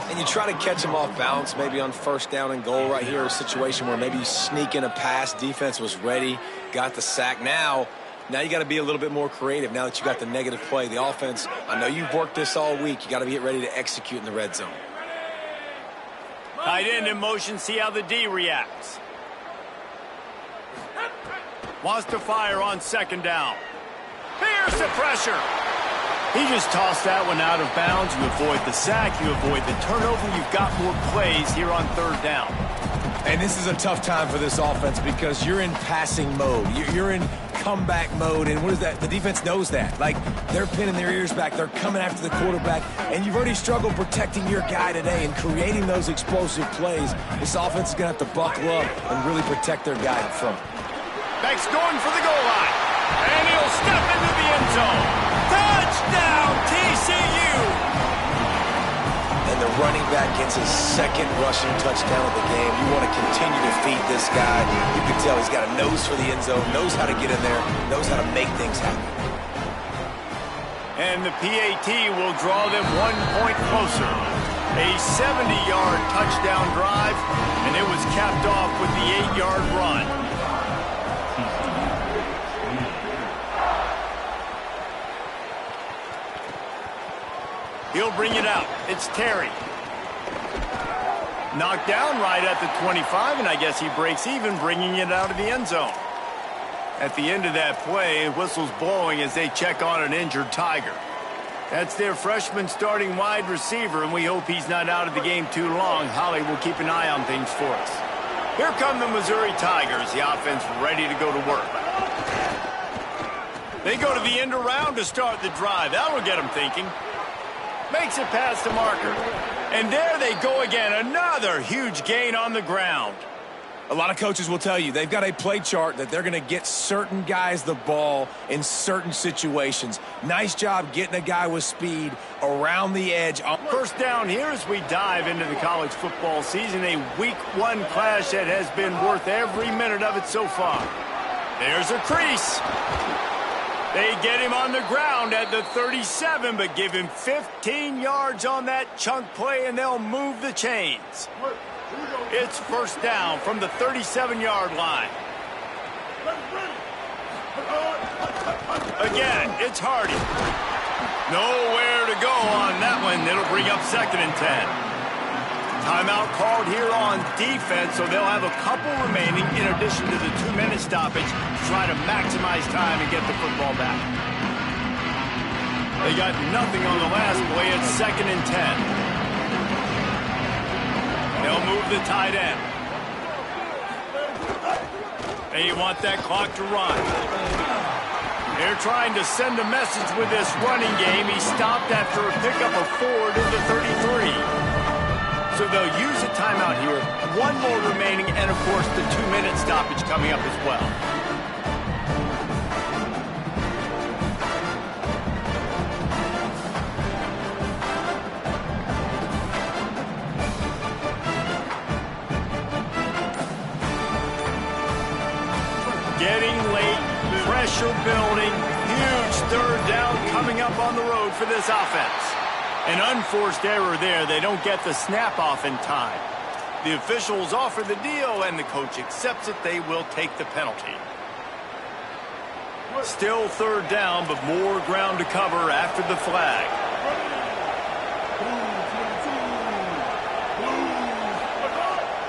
And you try to catch him off balance, maybe on 1st down and goal right here, a situation where maybe you sneak in a pass. Defense was ready, got the sack. Now you got to be a little bit more creative now that you got the negative play. The offense, I know you've worked this all week. You got to get ready to execute in the red zone. Tight end in motion, see how the D reacts. Wants to fire on 2nd down. Here's the pressure. He just tossed that one out of bounds. You avoid the sack, you avoid the turnover. You've got more plays here on 3rd down. And this is a tough time for this offense because you're in passing mode. You're in comeback mode, and what is that? The defense knows that. Like, they're pinning their ears back. They're coming after the quarterback, and you've already struggled protecting your guy today and creating those explosive plays. This offense is going to have to buckle up and really protect their guy in front. Beck's going for the goal line, and he'll step into the end zone. Touchdown, TCU! And the running back gets his 2nd rushing touchdown of the game. You want to continue to feed this guy. You can tell he's got a nose for the end zone, knows how to get in there, knows how to make things happen. And the PAT will draw them 1 point closer. A 70-yard touchdown drive, and it was capped off with the 8-yard run. He'll bring it out. It's Terry. Knocked down right at the 25, and I guess he breaks even, bringing it out of the end zone. At the end of that play, whistle's blowing as they check on an injured Tiger. That's their freshman starting wide receiver, and we hope he's not out of the game too long. Holly will keep an eye on things for us. Here come the Missouri Tigers, the offense ready to go to work. They go to the end around to start the drive. That'll get them thinking. Makes it past the marker. And there they go again. Another huge gain on the ground. A lot of coaches will tell you they've got a play chart that they're going to get certain guys the ball in certain situations. Nice job getting a guy with speed around the edge. 1st down here as we dive into the college football season. A week 1 clash that has been worth every minute of it so far. There's a crease. They get him on the ground at the 37, but give him 15 yards on that chunk play, and they'll move the chains. It's 1st down from the 37-yard line. Again, it's Hardy. Nowhere to go on that one. It'll bring up 2nd and 10. Timeout called here on defense, so they'll have a couple remaining in addition to the 2-minute stoppage to try to maximize time and get the football back. They got nothing on the last play. It's 2nd and 10. They'll move the tight end. They want that clock to run. They're trying to send a message with this running game. He stopped after a pickup of 4 to the 33. So they'll use a timeout here. 1 more remaining, and of course the 2-minute stoppage coming up as well. Getting late, pressure building, huge 3rd down coming up on the road for this offense. An unforced error there. They don't get the snap off in time. The officials offer the deal, and the coach accepts it. They will take the penalty. Still 3rd down, but more ground to cover after the flag.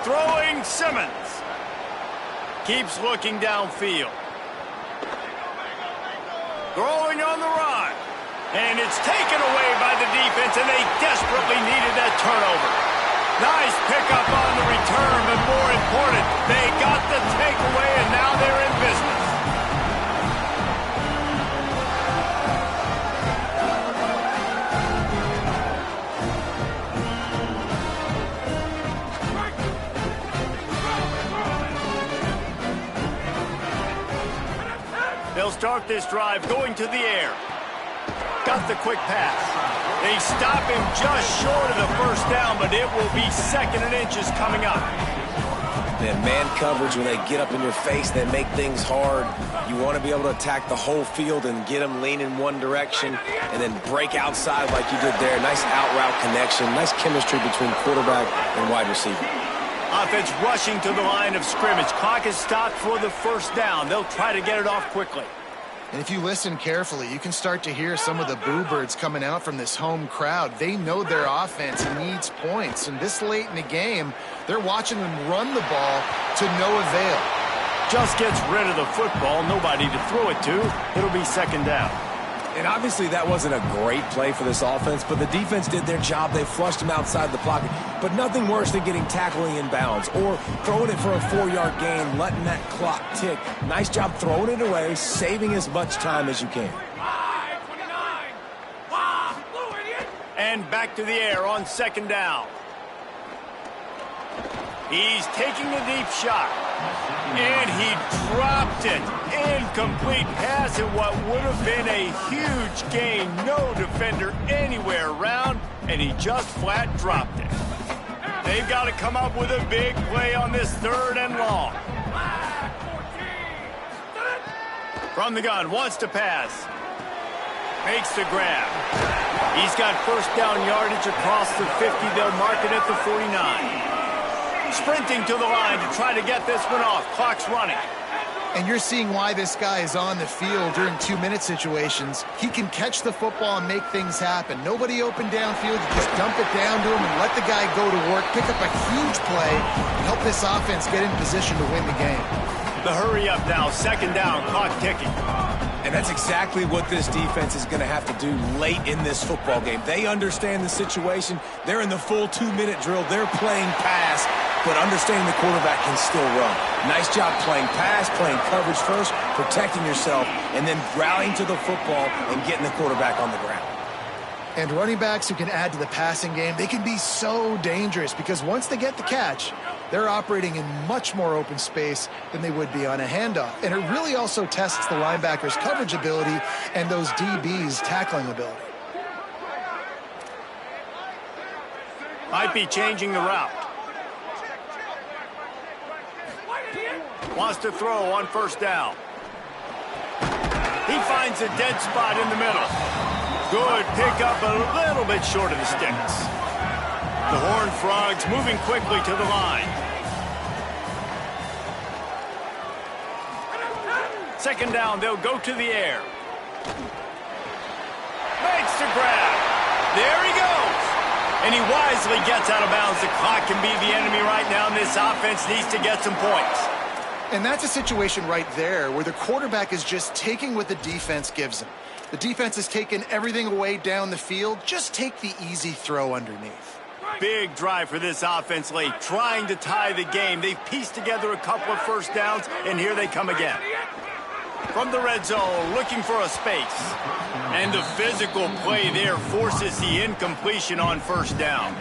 Throwing Simmons. Keeps looking downfield. Throwing on the run. And it's taken away by the defense, and they desperately needed that turnover. Nice pickup on the return, but more important, they got the takeaway, and now they're in business. They'll start this drive going to the air. Got the quick pass. They stop him just short of the first down, but it will be 2nd and inches coming up. Then man coverage, when they get up in your face, they make things hard. You want to be able to attack the whole field and get them leaning one direction and then break outside like you did there. Nice out route connection, nice chemistry between quarterback and wide receiver. Offense rushing to the line of scrimmage. Clock is stopped for the first down. They'll try to get it off quickly. And if you listen carefully, you can start to hear some of the boo birds coming out from this home crowd. They know their offense needs points. And this late in the game, they're watching them run the ball to no avail. Just gets rid of the football. Nobody to throw it to. It'll be 2nd down. And obviously that wasn't a great play for this offense, but the defense did their job. They flushed him outside the pocket. But nothing worse than getting tackling in bounds or throwing it for a 4-yard gain, letting that clock tick. Nice job throwing it away, saving as much time as you can. And back to the air on 2nd down. He's taking the deep shot. And he dropped it. Incomplete pass in what would have been a huge gain. No defender anywhere around, and he just flat dropped it. They've got to come up with a big play on this 3rd and long. From the gun, wants to pass. Makes the grab. He's got first down yardage across the 50. They'll mark it at the 49. Sprinting to the line to try to get this one off. Clock's running. And you're seeing why this guy is on the field during 2-minute situations. He can catch the football and make things happen. Nobody open downfield. You just dump it down to him and let the guy go to work, pick up a huge play, and help this offense get in position to win the game. The hurry up now. 2nd down. Clock ticking. And that's exactly what this defense is going to have to do late in this football game. They understand the situation. They're in the full 2-minute drill. They're playing pass, but understanding the quarterback can still run. Nice job playing pass, playing coverage first, protecting yourself, and then rallying to the football and getting the quarterback on the ground. And running backs who can add to the passing game, they can be so dangerous because once they get the catch, they're operating in much more open space than they would be on a handoff. And it really also tests the linebacker's coverage ability and those DBs' tackling ability. Might be changing the route. Wants to throw on 1st down. He finds a dead spot in the middle. Good pickup, a little bit short of the sticks. The Horned Frogs moving quickly to the line. 2nd down, they'll go to the air. Makes the grab. There he goes. And he wisely gets out of bounds. The clock can be the enemy right now, and this offense needs to get some points. And that's a situation right there where the quarterback is just taking what the defense gives him. The defense has taken everything away down the field. Just take the easy throw underneath. Big drive for this offense late, trying to tie the game. They've pieced together a couple of first downs, and here they come again. From the red zone, looking for a space. And the physical play there forces the incompletion on 1st down.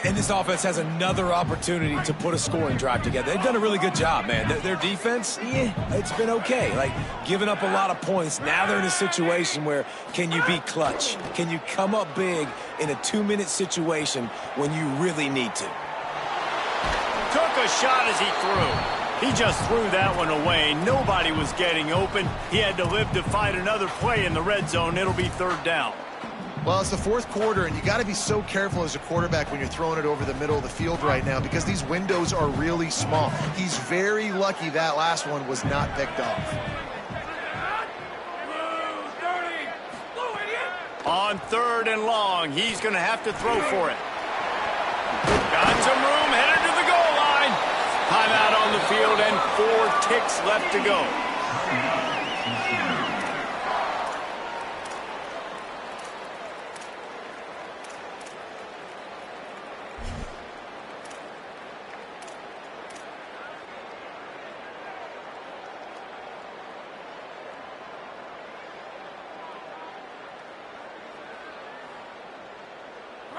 And this offense has another opportunity to put a scoring drive together. They've done a really good job, man. Their defense, it's been okay. Like, giving up a lot of points. Now they're in a situation where can you be clutch? Can you come up big in a 2-minute situation when you really need to? Took a shot as he threw. He just threw that one away. Nobody was getting open. He had to live to fight another play in the red zone. It'll be 3rd down. Well, it's the 4th quarter, and you got to be so careful as a quarterback when you're throwing it over the middle of the field right now because these windows are really small. He's very lucky that last one was not picked off. On 3rd and long, he's going to have to throw for it. Got some room, headed to the goal line. Timeout on the field and 4 ticks left to go.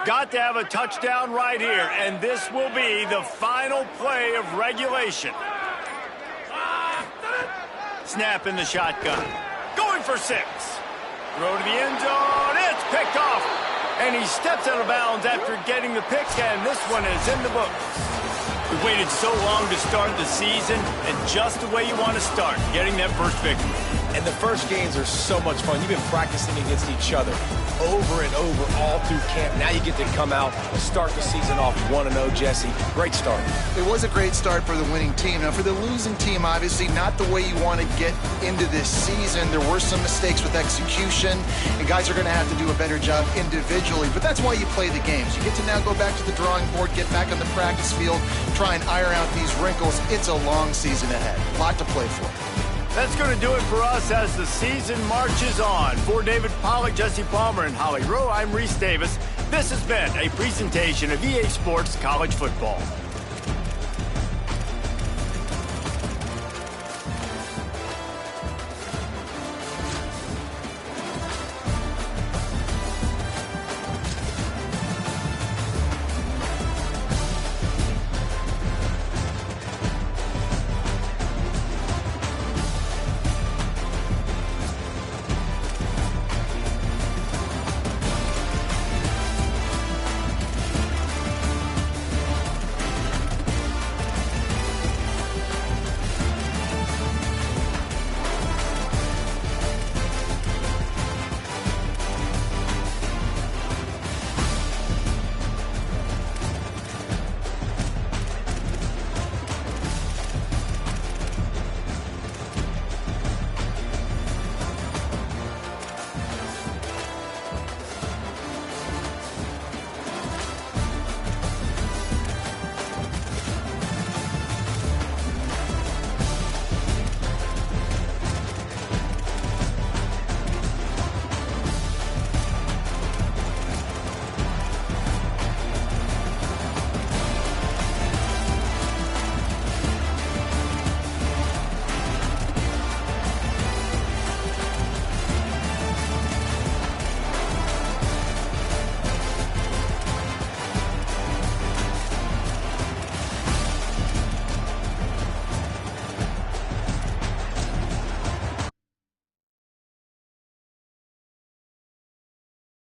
Got to have a touchdown right here, and this will be the final play of regulation. Snap in the shotgun. Going for 6. Throw to the end zone. It's picked off. And he steps out of bounds after getting the pick, and this one is in the books. We waited so long to start the season, and just the way you want to start, getting that first victory. And the first games are so much fun. You've been practicing against each other over and over all through camp. Now you get to come out and start the season off 1-0, Jesse. Great start. It was a great start for the winning team. Now, for the losing team, obviously not the way you want to get into this season. There were some mistakes with execution, and guys are going to have to do a better job individually. But that's why you play the games. You get to now go back to the drawing board, get back on the practice field, try and iron out these wrinkles. It's a long season ahead. A lot to play for. That's going to do it for us as the season marches on. For David Pollack, Jesse Palmer, and Holly Rowe, I'm Reese Davis. This has been a presentation of EA Sports College Football.